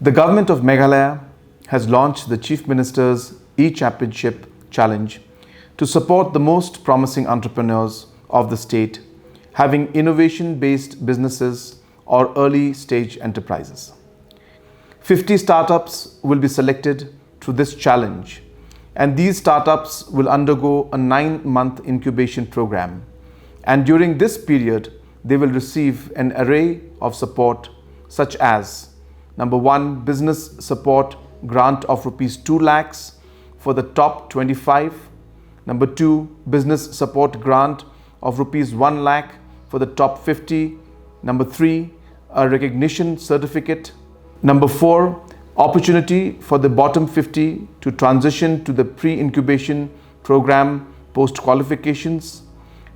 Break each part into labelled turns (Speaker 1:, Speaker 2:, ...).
Speaker 1: The government of Meghalaya has launched the Chief Minister's e-Championship Challenge to support the most promising entrepreneurs of the state having innovation-based businesses or early-stage enterprises. 50 startups will be selected through this challenge, and these startups will undergo a 9-month incubation program. And during this period, they will receive an array of support such as number 1, business support grant of rupees 2 lakhs for the top 25. Number 2, business support grant of rupees 1 lakh for the top 50. Number 3, a recognition certificate. Number 4, opportunity for the bottom 50 to transition to the pre-incubation program post-qualifications.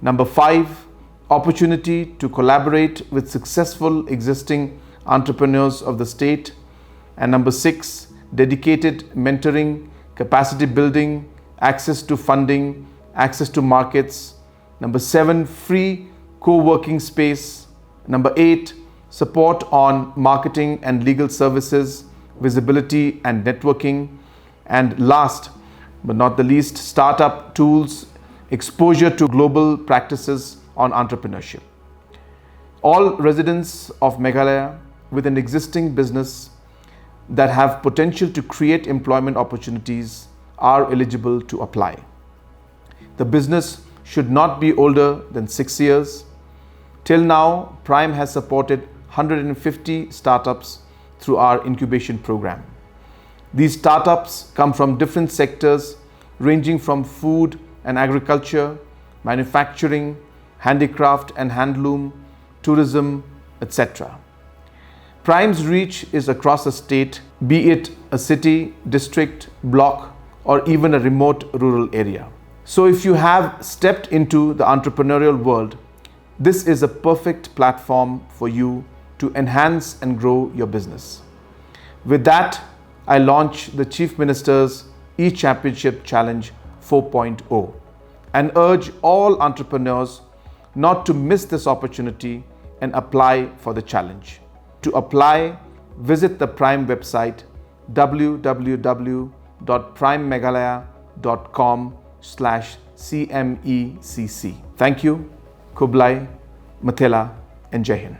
Speaker 1: Number 5, opportunity to collaborate with successful existing entrepreneurs of the state. And number 6, dedicated mentoring, capacity building, access to funding, access to markets. Number 7, free co-working space. Number 8, support on marketing and legal services, visibility and networking. And last but not the least, startup tools, exposure to global practices on entrepreneurship. All residents of Meghalaya with an existing business that have potential to create employment opportunities are eligible to apply. The business should not be older than 6 years. Till now, Prime has supported 150 startups through our incubation program. These startups come from different sectors ranging from food and agriculture, manufacturing, handicraft and handloom, tourism, etc. Prime's reach is across a state, be it a city, district, block, or even a remote rural area. So if you have stepped into the entrepreneurial world, this is a perfect platform for you to enhance and grow your business. With that, I launch the Chief Minister's e-Championship Challenge 4.0 and urge all entrepreneurs not to miss this opportunity and apply for the challenge. To apply, visit the Prime website www.primemeghalaya.com/CMECC. Thank you, Kublai, Mathela, and Jai Hind.